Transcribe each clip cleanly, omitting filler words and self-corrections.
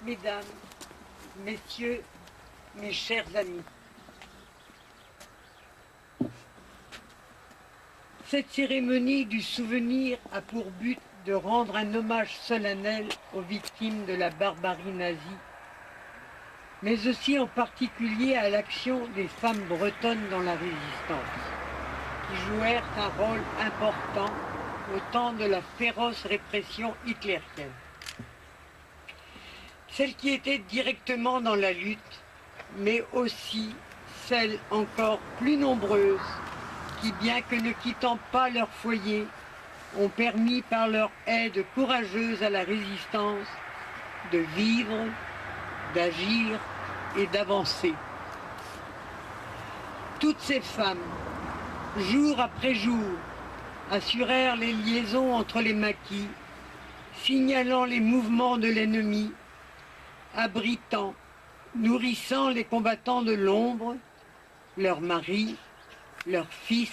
Mesdames, Messieurs, mes chers amis, cette cérémonie du souvenir a pour but de rendre un hommage solennel aux victimes de la barbarie nazie, mais aussi en particulier à l'action des femmes bretonnes dans la résistance, qui jouèrent un rôle important au temps de la féroce répression hitlérienne. Celles qui étaient directement dans la lutte, mais aussi celles encore plus nombreuses qui, bien que ne quittant pas leur foyer, ont permis par leur aide courageuse à la résistance de vivre, d'agir et d'avancer. Toutes ces femmes, jour après jour, assurèrent les liaisons entre les maquis, signalant les mouvements de l'ennemi, abritant, nourrissant les combattants de l'ombre, leurs maris, leurs fils,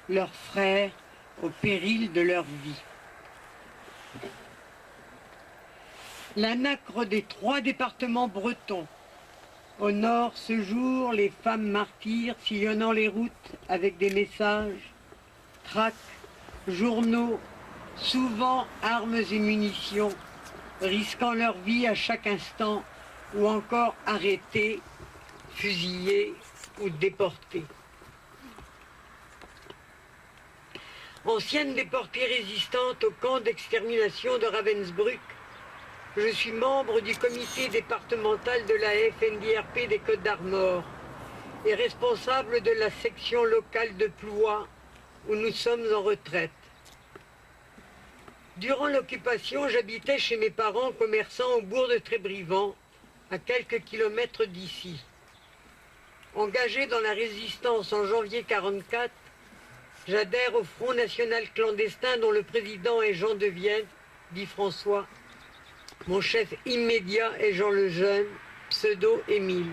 leurs frères, au péril de leur vie. La nacre des 3 départements bretons honore ce jour les femmes martyrs sillonnant les routes avec des messages, tracts, journaux, souvent armes et munitions, risquant leur vie à chaque instant ou encore arrêtées, fusillées ou déportées. Ancienne déportée résistante au camp d'extermination de Ravensbrück, je suis membre du comité départemental de la FNDRP des Côtes-d'Armor et responsable de la section locale de Ploie où nous sommes en retraite. Durant l'occupation, j'habitais chez mes parents commerçants au bourg de Trébrivant, à quelques kilomètres d'ici. Engagé dans la résistance en janvier 1944, j'adhère au Front National clandestin dont le président est Jean de Vienne, dit François. Mon chef immédiat est Jean Lejeune, pseudo Émile.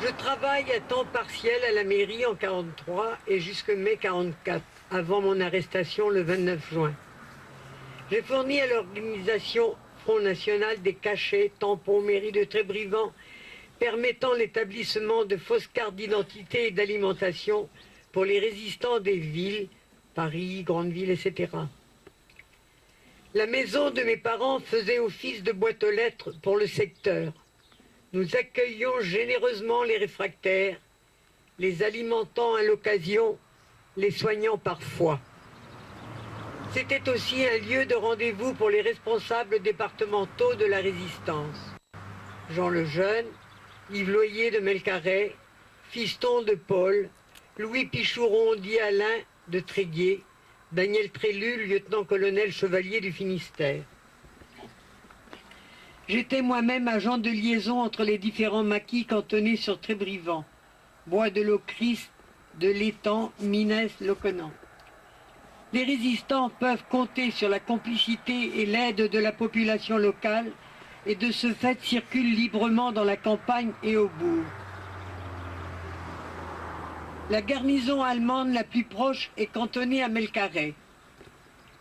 Je travaille à temps partiel à la mairie en 1943 et jusque mai 1944, avant mon arrestation le 29 juin. J'ai fourni à l'organisation Front National des cachets, tampons, mairie de Trébrivant, permettant l'établissement de fausses cartes d'identité et d'alimentation pour les résistants des villes, Paris, grandes villes, etc. La maison de mes parents faisait office de boîte aux lettres pour le secteur. Nous accueillions généreusement les réfractaires, les alimentant à l'occasion, les soignant parfois. C'était aussi un lieu de rendez-vous pour les responsables départementaux de la résistance. Jean Lejeune, Yves Loyer de Melcarès, Fiston de Paul, Louis Pichouron dit Alain de Tréguier, Daniel Trélu, lieutenant-colonel chevalier du Finistère. J'étais moi-même agent de liaison entre les différents maquis cantonnés sur Trébrivant, Bois de l'Aucrist, de l'Étang, Minès, Loconan. Les résistants peuvent compter sur la complicité et l'aide de la population locale et de ce fait circulent librement dans la campagne et au bourg. La garnison allemande la plus proche est cantonnée à Melcarès.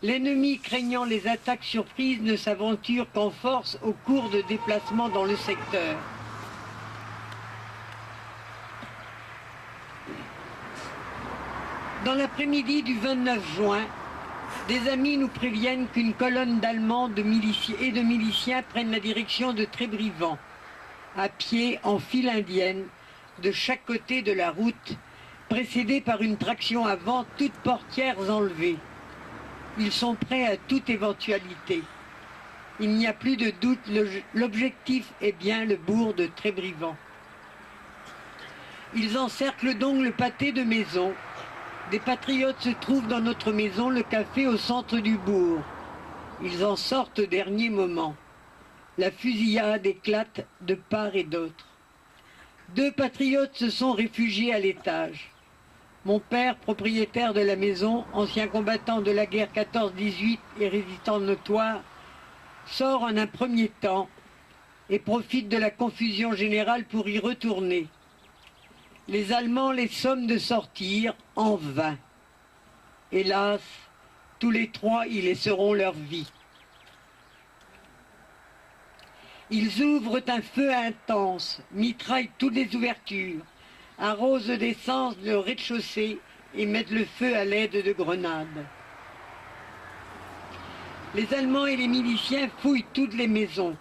L'ennemi, craignant les attaques surprises, ne s'aventure qu'en force au cours de déplacements dans le secteur. Dans l'après-midi du 29 juin, des amis nous préviennent qu'une colonne d'Allemands et de miliciens prennent la direction de Trébrivant, à pied en file indienne, de chaque côté de la route, précédés par une traction avant, toutes portières enlevées. Ils sont prêts à toute éventualité. Il n'y a plus de doute, l'objectif est bien le bourg de Trébrivant. Ils encerclent donc le pâté de maison. Des patriotes se trouvent dans notre maison, le café au centre du bourg. Ils en sortent au dernier moment. La fusillade éclate de part et d'autre. 2 patriotes se sont réfugiés à l'étage. Mon père, propriétaire de la maison, ancien combattant de la guerre 14-18 et résistant notoire, sort en un premier temps et profite de la confusion générale pour y retourner. Les Allemands les somment de sortir en vain. Hélas, tous les 3 y laisseront leur vie. Ils ouvrent un feu intense, mitraillent toutes les ouvertures, arrosent d'essence le rez-de-chaussée et mettent le feu à l'aide de grenades. Les Allemands et les miliciens fouillent toutes les maisons,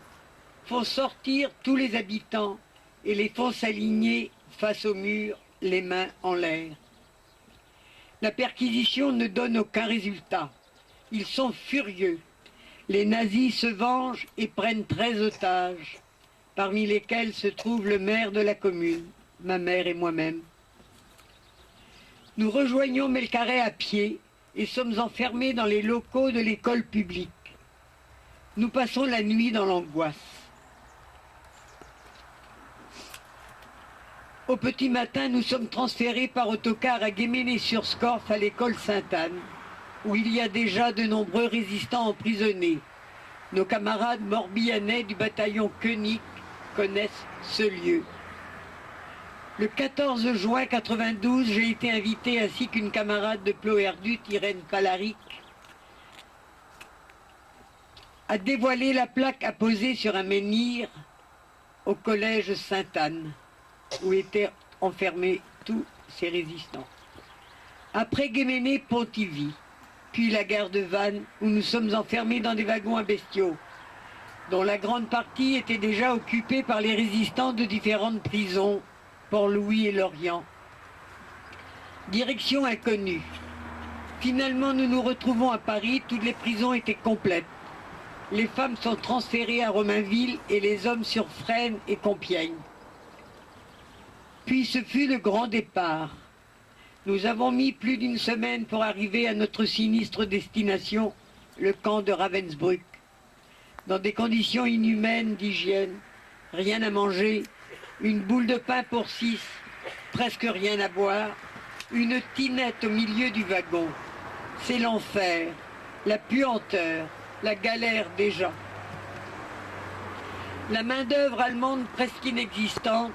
font sortir tous les habitants et les font s'aligner face au mur, les mains en l'air. La perquisition ne donne aucun résultat. Ils sont furieux. Les nazis se vengent et prennent 13 otages, parmi lesquels se trouve le maire de la commune, ma mère et moi-même. Nous rejoignons Melcarré à pied et sommes enfermés dans les locaux de l'école publique. Nous passons la nuit dans l'angoisse. Au petit matin, nous sommes transférés par autocar à Guéméné-sur-Scorff à l'école Sainte-Anne, où il y a déjà de nombreux résistants emprisonnés. Nos camarades morbihanais du bataillon Koenig connaissent ce lieu. Le 14 juin 92, j'ai été invité ainsi qu'une camarade de Ploerdut, Irène Palaric, à dévoiler la plaque apposée sur un menhir au collège Sainte-Anne, où étaient enfermés tous ces résistants. Après Guéméné, Pontivy, puis la gare de Vannes, où nous sommes enfermés dans des wagons à bestiaux, dont la grande partie était déjà occupée par les résistants de différentes prisons, Port-Louis et Lorient. Direction inconnue. Finalement, nous nous retrouvons à Paris, toutes les prisons étaient complètes. Les femmes sont transférées à Romainville et les hommes sur Fresnes et Compiègne. Puis ce fut le grand départ. Nous avons mis plus d'une semaine pour arriver à notre sinistre destination, le camp de Ravensbrück. Dans des conditions inhumaines d'hygiène, rien à manger, une boule de pain pour 6, presque rien à boire, une tinette au milieu du wagon. C'est l'enfer, la puanteur, la galère des gens. La main-d'œuvre allemande presque inexistante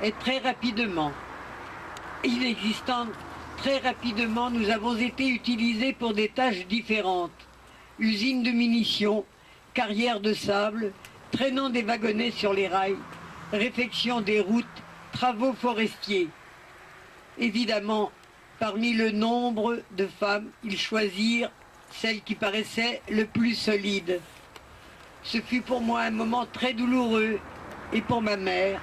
est très rapidement nous avons été utilisés pour des tâches différentes. Usines de munitions, carrières de sable, traînant des wagonnets sur les rails, réfection des routes, travaux forestiers. Évidemment, parmi le nombre de femmes, ils choisirent celle qui paraissait le plus solide. Ce fut pour moi un moment très douloureux et pour ma mère,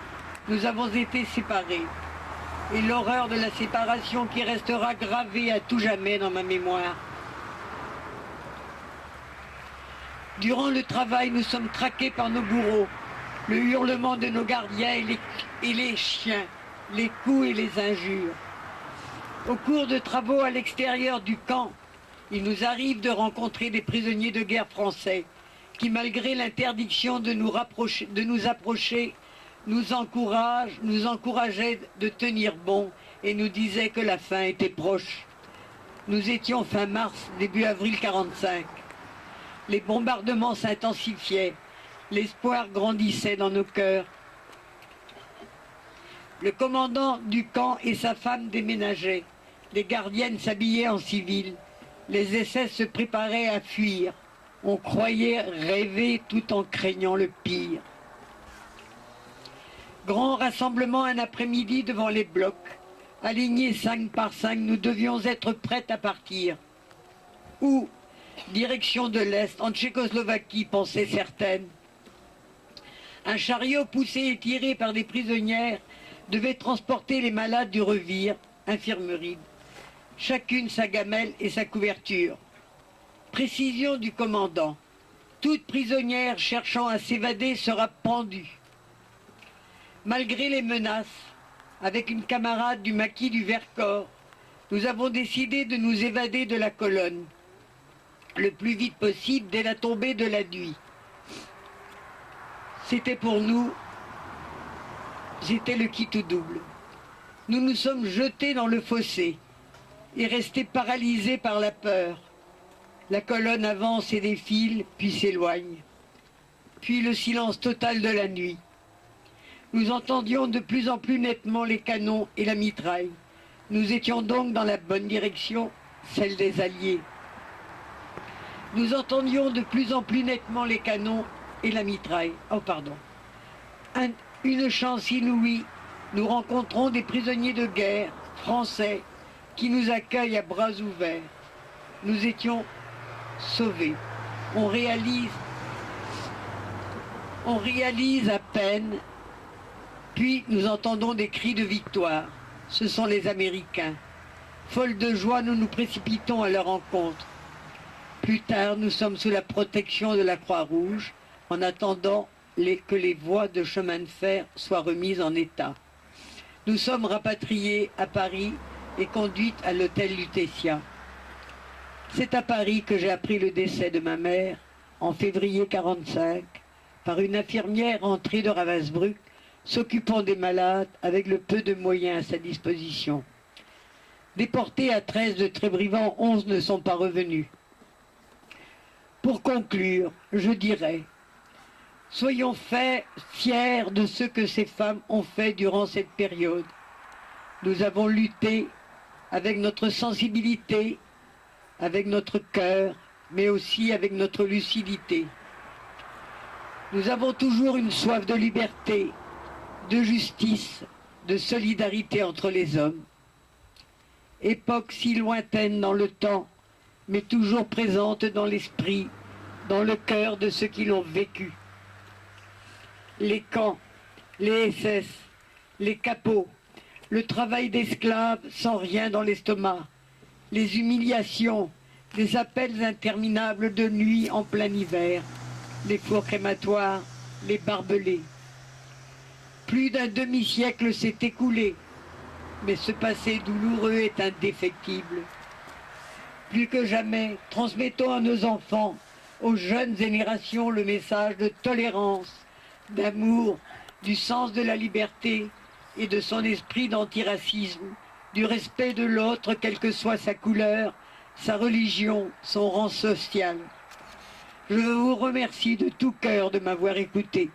nous avons été séparés. Et l'horreur de la séparation qui restera gravée à tout jamais dans ma mémoire. Durant le travail, nous sommes traqués par nos bourreaux, le hurlement de nos gardiens et les chiens, les coups et les injures. Au cours de travaux à l'extérieur du camp, il nous arrive de rencontrer des prisonniers de guerre français qui, malgré l'interdiction de nous approcher, nous encourageaient de tenir bon et nous disaient que la fin était proche. Nous étions fin mars, début avril 45. Les bombardements s'intensifiaient, l'espoir grandissait dans nos cœurs. Le commandant du camp et sa femme déménageaient, les gardiennes s'habillaient en civil, les SS se préparaient à fuir. On croyait rêver tout en craignant le pire. Grand rassemblement un après-midi devant les blocs. Alignés 5 par 5, nous devions être prêts à partir. Où? Direction de l'Est, en Tchécoslovaquie, pensaient certaines. Un chariot poussé et tiré par des prisonnières devait transporter les malades du Revire, infirmerie. Chacune sa gamelle et sa couverture. Précision du commandant. Toute prisonnière cherchant à s'évader sera pendue. Malgré les menaces, avec une camarade du maquis du Vercors, nous avons décidé de nous évader de la colonne, le plus vite possible dès la tombée de la nuit. C'était pour nous, c'était le qui tout double. Nous nous sommes jetés dans le fossé et restés paralysés par la peur. La colonne avance et défile, puis s'éloigne. Puis le silence total de la nuit. Nous entendions de plus en plus nettement les canons et la mitraille. Nous étions donc dans la bonne direction, celle des Alliés. Nous entendions de plus en plus nettement les canons et la mitraille. Oh, pardon. Une chance inouïe, nous rencontrons des prisonniers de guerre français qui nous accueillent à bras ouverts. Nous étions sauvés. On réalise à peine, puis nous entendons des cris de victoire. Ce sont les Américains. Folles de joie, nous nous précipitons à leur rencontre. Plus tard, nous sommes sous la protection de la Croix-Rouge, en attendant que les voies de chemin de fer soient remises en état. Nous sommes rapatriés à Paris et conduites à l'hôtel Lutetia. C'est à Paris que j'ai appris le décès de ma mère, en février 1945, par une infirmière entrée de Ravensbrück, s'occupant des malades avec le peu de moyens à sa disposition. Déportés à 13 de Trébriand, 11 ne sont pas revenus. Pour conclure, je dirais, soyons fiers de ce que ces femmes ont fait durant cette période. Nous avons lutté avec notre sensibilité, avec notre cœur, mais aussi avec notre lucidité. Nous avons toujours une soif de liberté, de justice, de solidarité entre les hommes. Époque si lointaine dans le temps, mais toujours présente dans l'esprit, dans le cœur de ceux qui l'ont vécu. Les camps, les SS, les capots, le travail d'esclaves sans rien dans l'estomac, les humiliations, les appels interminables de nuit en plein hiver, les fours crématoires, les barbelés. Plus d'un demi-siècle s'est écoulé, mais ce passé douloureux est indéfectible. Plus que jamais, transmettons à nos enfants, aux jeunes générations, le message de tolérance, d'amour, du sens de la liberté et de son esprit d'antiracisme, du respect de l'autre, quelle que soit sa couleur, sa religion, son rang social. Je vous remercie de tout cœur de m'avoir écouté.